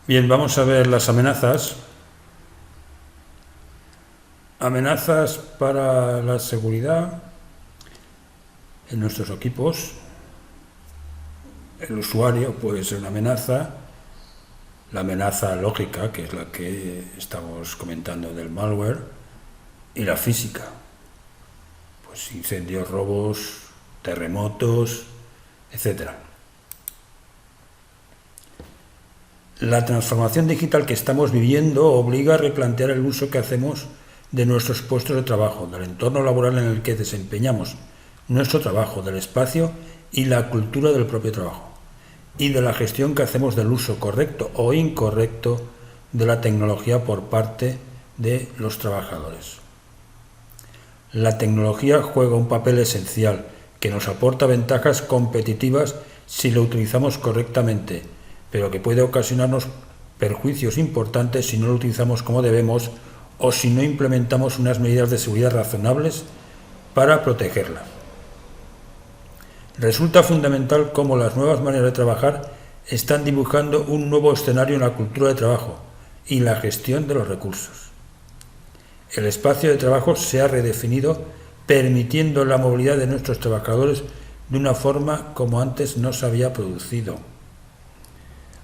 Bien, vamos a ver las amenazas. Amenazas para la seguridad en nuestros equipos. El usuario puede ser una amenaza. La amenaza lógica, que es la que estamos comentando del malware, y la física. Pues incendios, robos, terremotos, etc. La transformación digital que estamos viviendo obliga a replantear el uso que hacemos de nuestros puestos de trabajo, del entorno laboral en el que desempeñamos nuestro trabajo, del espacio y la cultura del propio trabajo, y de la gestión que hacemos del uso correcto o incorrecto de la tecnología por parte de los trabajadores. La tecnología juega un papel esencial que nos aporta ventajas competitivas si lo utilizamos correctamente, pero que puede ocasionarnos perjuicios importantes si no lo utilizamos como debemos o si no implementamos unas medidas de seguridad razonables para protegerla. Resulta fundamental cómo las nuevas maneras de trabajar están dibujando un nuevo escenario en la cultura de trabajo y la gestión de los recursos. El espacio de trabajo se ha redefinido, permitiendo la movilidad de nuestros trabajadores de una forma como antes no se había producido.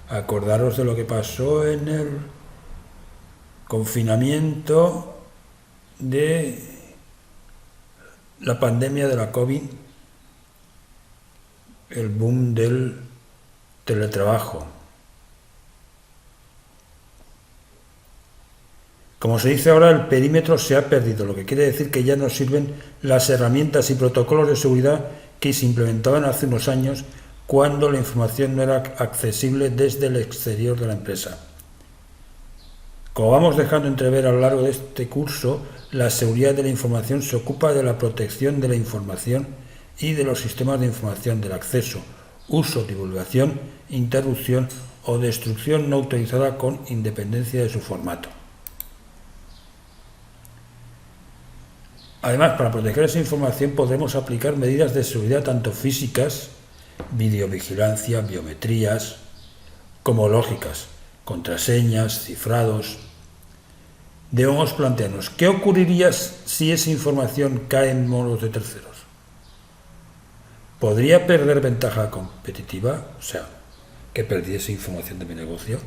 Acordaros de lo que pasó en el confinamiento de la pandemia de la COVID, el boom del teletrabajo. Como se dice ahora, el perímetro se ha perdido, lo que quiere decir que ya no sirven las herramientas y protocolos de seguridad que se implementaban hace unos años cuando la información no era accesible desde el exterior de la empresa. Como vamos dejando entrever a lo largo de este curso, la seguridad de la información se ocupa de la protección de la información y de los sistemas de información, del acceso, uso, divulgación, interrupción o destrucción no autorizada con independencia de su formato. Además, para proteger esa información podremos aplicar medidas de seguridad tanto físicas, videovigilancia, biometrías, como lógicas, contraseñas, cifrados. Debemos plantearnos, ¿qué ocurriría si esa información cae en manos de terceros? ¿Podría perder ventaja competitiva? O sea, que perdiese información de mi negocio.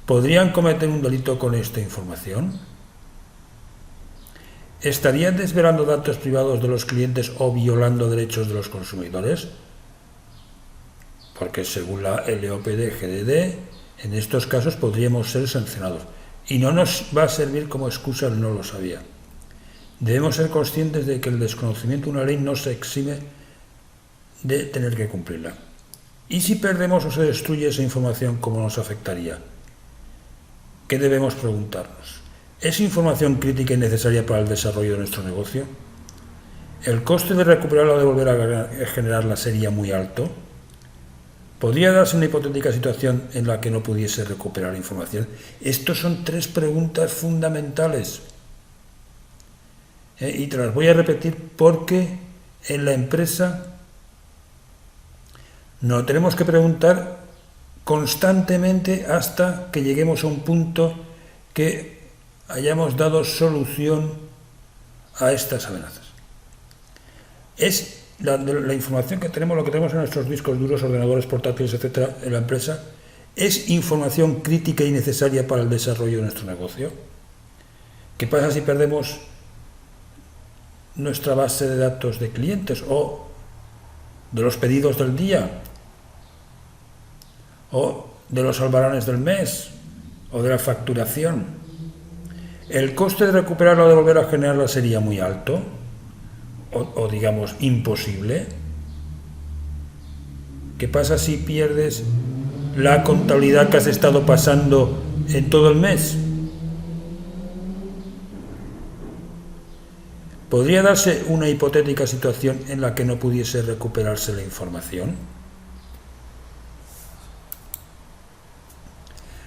¿Podrían cometer un delito con esta información? ¿Estarían desvelando datos privados de los clientes o violando derechos de los consumidores? Porque según la LOPD-GDD, en estos casos podríamos ser sancionados. Y no nos va a servir como excusa el no lo sabía. Debemos ser conscientes de que el desconocimiento de una ley no se exime de tener que cumplirla. ¿Y si perdemos o se destruye esa información, cómo nos afectaría? ¿Qué debemos preguntarnos? ¿Es información crítica y necesaria para el desarrollo de nuestro negocio? ¿El coste de recuperarla o de volver a generarla sería muy alto? ¿Podría darse una hipotética situación en la que no pudiese recuperar la información? Estas son tres preguntas fundamentales. Y te las voy a repetir porque en la empresa nos tenemos que preguntar constantemente hasta que lleguemos a un punto que hayamos dado solución a estas amenazas. Es la información que tenemos, lo que tenemos en nuestros discos duros, ordenadores portátiles, etcétera, en la empresa, ¿es información crítica y necesaria para el desarrollo de nuestro negocio? ¿Qué pasa si perdemos nuestra base de datos de clientes o de los pedidos del día o de los albaranes del mes o de la facturación? ¿El coste de recuperarla o de volver a generarla sería muy alto? O digamos, imposible. ¿Qué pasa si pierdes la contabilidad que has estado pasando en todo el mes? ¿Podría darse una hipotética situación en la que no pudiese recuperarse la información?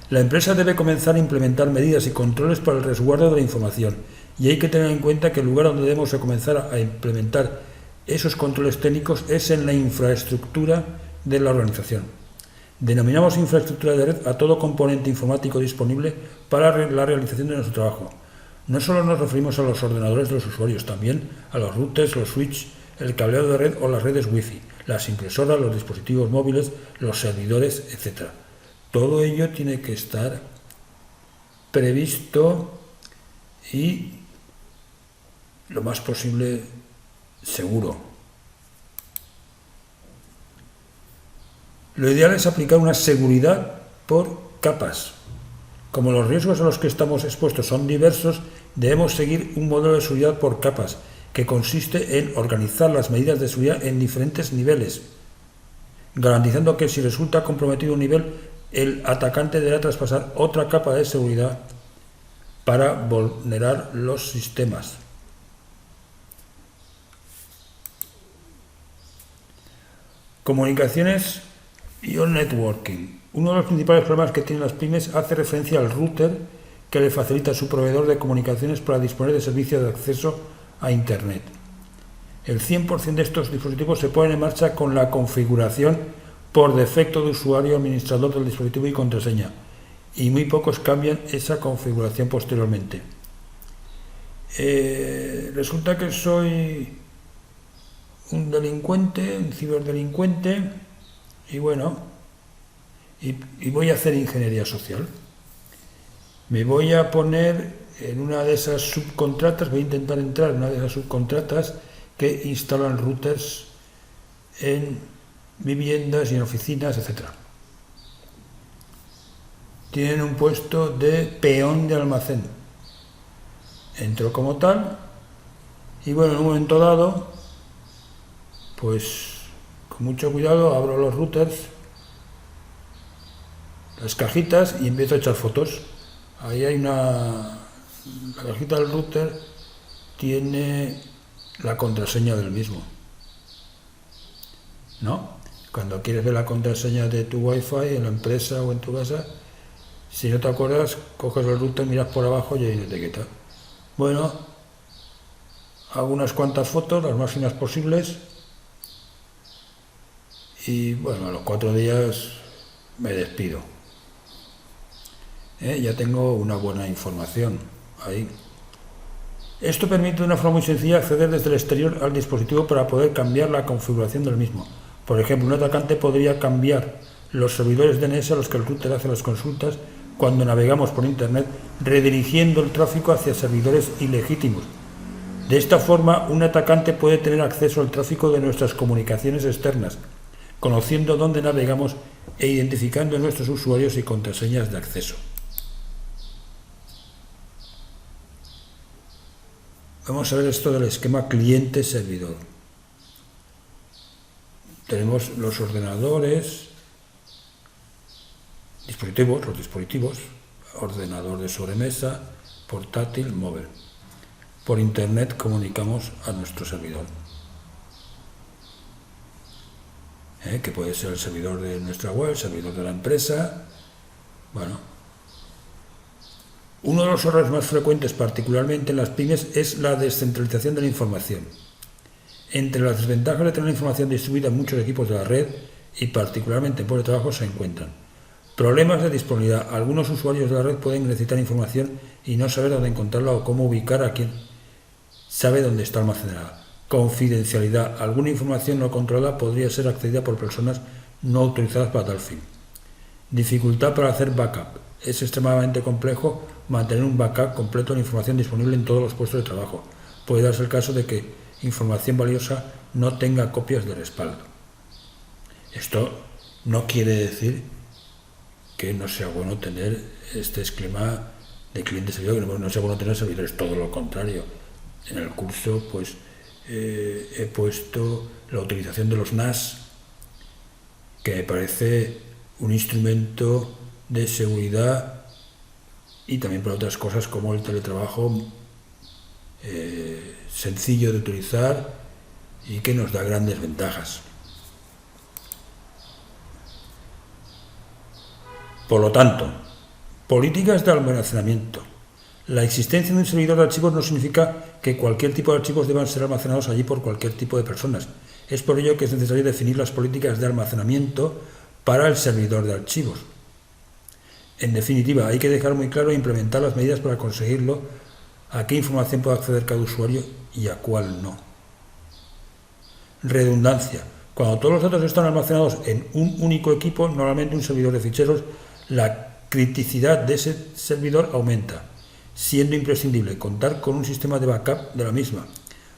La empresa debe comenzar a implementar medidas y controles para el resguardo de la información, y hay que tener en cuenta que el lugar donde debemos comenzar a implementar esos controles técnicos es en la infraestructura de la organización. Denominamos infraestructura de red a todo componente informático disponible para la realización de nuestro trabajo. No solo nos referimos a los ordenadores de los usuarios, también a los routers, los switches, el cableado de red o las redes Wi-Fi, las impresoras, los dispositivos móviles, los servidores, etc. Todo ello tiene que estar previsto y lo más posible seguro. Lo ideal es aplicar una seguridad por capas. Como los riesgos a los que estamos expuestos son diversos, debemos seguir un modelo de seguridad por capas, que consiste en organizar las medidas de seguridad en diferentes niveles, garantizando que si resulta comprometido un nivel, el atacante deberá traspasar otra capa de seguridad para vulnerar los sistemas. Comunicaciones y networking. Uno de los principales problemas que tienen las pymes hace referencia al router que le facilita a su proveedor de comunicaciones para disponer de servicios de acceso a Internet. El 100% de estos dispositivos se ponen en marcha con la configuración por defecto de usuario, administrador del dispositivo y contraseña, y muy pocos cambian esa configuración posteriormente. Resulta que soy un delincuente, un ciberdelincuente, y bueno, y voy a hacer ingeniería social. Me voy a poner en una de esas subcontratas, voy a intentar entrar en una de esas subcontratas que instalan routers en viviendas y en oficinas, etc. Tienen un puesto de peón de almacén. Entro como tal y bueno, en un momento dado, pues con mucho cuidado abro los routers, las cajitas y empiezo a echar fotos. Ahí hay la cajita del router tiene la contraseña del mismo, ¿no? Cuando quieres ver la contraseña de tu wifi en la empresa o en tu casa, si no te acuerdas, coges el router, miras por abajo y hay una etiqueta. Bueno, hago unas cuantas fotos, las máximas posibles, y bueno, a los 4 días me despido. Ya tengo una buena información ahí. Esto permite de una forma muy sencilla acceder desde el exterior al dispositivo para poder cambiar la configuración del mismo. Por ejemplo, un atacante podría cambiar los servidores DNS a los que el router hace las consultas cuando navegamos por Internet, redirigiendo el tráfico hacia servidores ilegítimos. De esta forma, un atacante puede tener acceso al tráfico de nuestras comunicaciones externas, conociendo dónde navegamos e identificando nuestros usuarios y contraseñas de acceso. Vamos a ver esto del esquema cliente-servidor. Tenemos los ordenadores, los dispositivos, ordenador de sobremesa, portátil, móvil. Por Internet comunicamos a nuestro servidor, que puede ser el servidor de nuestra web, el servidor de la empresa. Bueno, uno de los errores más frecuentes, particularmente en las pymes, es la descentralización de la información. Entre las desventajas de tener la información distribuida en muchos equipos de la red, y particularmente en puestos de trabajo, se encuentran problemas de disponibilidad. Algunos usuarios de la red pueden necesitar información y no saber dónde encontrarla o cómo ubicar a quien sabe dónde está almacenada. Confidencialidad. Alguna información no controlada podría ser accedida por personas no autorizadas para tal fin. Dificultad para hacer backup. Es extremadamente complejo mantener un backup completo de la información disponible en todos los puestos de trabajo. Puede darse el caso de que información valiosa no tenga copias de respaldo. Esto no quiere decir que no sea bueno tener este esquema de cliente-servidor, que no sea bueno tener servidores, todo lo contrario. En el curso pues he puesto la utilización de los NAS, que me parece un instrumento de seguridad y también para otras cosas como el teletrabajo, sencillo de utilizar y que nos da grandes ventajas. Por lo tanto, políticas de almacenamiento. La existencia de un servidor de archivos no significa que cualquier tipo de archivos deban ser almacenados allí por cualquier tipo de personas. Es por ello que es necesario definir las políticas de almacenamiento para el servidor de archivos. En definitiva, hay que dejar muy claro e implementar las medidas para conseguirlo, a qué información puede acceder cada usuario y a cuál no. Redundancia. Cuando todos los datos están almacenados en un único equipo, normalmente un servidor de ficheros, la criticidad de ese servidor aumenta, siendo imprescindible contar con un sistema de backup de la misma.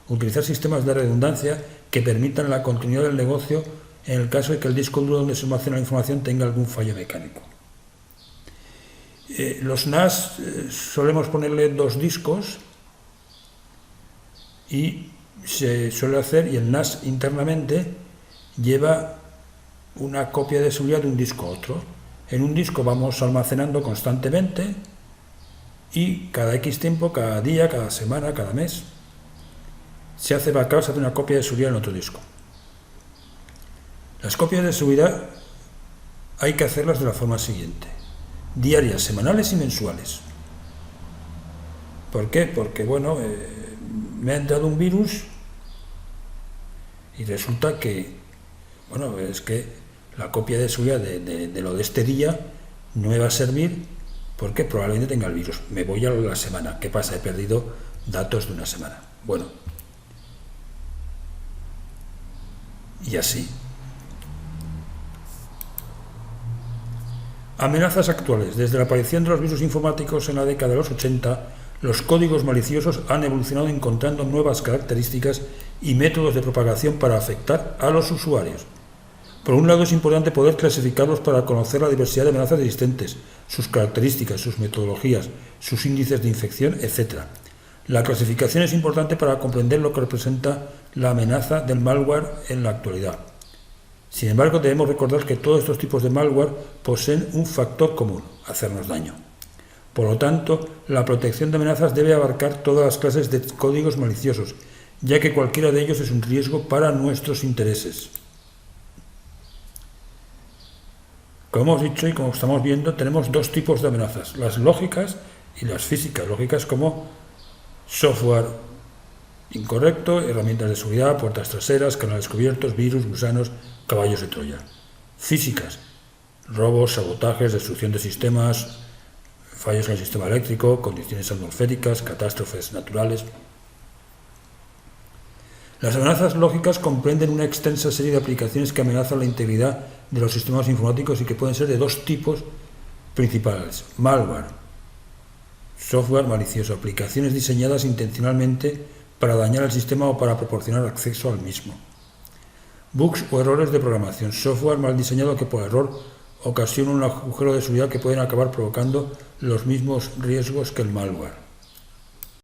Utilizar sistemas de redundancia que permitan la continuidad del negocio en el caso de que el disco duro donde se almacena la información tenga algún fallo mecánico. Los NAS solemos ponerle 2 discos y se suele hacer, y el NAS internamente lleva una copia de seguridad de un disco a otro. En un disco vamos almacenando constantemente y cada X tiempo, cada día, cada semana, cada mes, se hace backup, se hace una copia de seguridad en otro disco. Las copias de seguridad hay que hacerlas de la forma siguiente: diarias, semanales y mensuales. ¿Por qué? Porque, bueno, me ha entrado un virus y resulta que, bueno, es que la copia de seguridad de lo de este día no me va a servir porque probablemente tenga el virus. Me voy a la semana. ¿Qué pasa? He perdido datos de una semana. Bueno, y así. Amenazas actuales. Desde la aparición de los virus informáticos en la década de los 80, los códigos maliciosos han evolucionado encontrando nuevas características y métodos de propagación para afectar a los usuarios. Por un lado, es importante poder clasificarlos para conocer la diversidad de amenazas existentes, sus características, sus metodologías, sus índices de infección, etc. La clasificación es importante para comprender lo que representa la amenaza del malware en la actualidad. Sin embargo, debemos recordar que todos estos tipos de malware poseen un factor común: hacernos daño. Por lo tanto, la protección de amenazas debe abarcar todas las clases de códigos maliciosos, ya que cualquiera de ellos es un riesgo para nuestros intereses. Como hemos dicho y como estamos viendo, tenemos 2 tipos de amenazas: las lógicas y las físicas. Lógicas como software incorrecto, herramientas de seguridad, puertas traseras, canales cubiertos, virus, gusanos, caballos de Troya. Físicas: robos, sabotajes, destrucción de sistemas, fallos en el sistema eléctrico, condiciones atmosféricas, catástrofes naturales. Las amenazas lógicas comprenden una extensa serie de aplicaciones que amenazan la integridad de los sistemas informáticos y que pueden ser de 2 tipos principales: malware, software malicioso, aplicaciones diseñadas intencionalmente para dañar el sistema o para proporcionar acceso al mismo. Bugs o errores de programación, software mal diseñado que por error ocasiona un agujero de seguridad que pueden acabar provocando los mismos riesgos que el malware.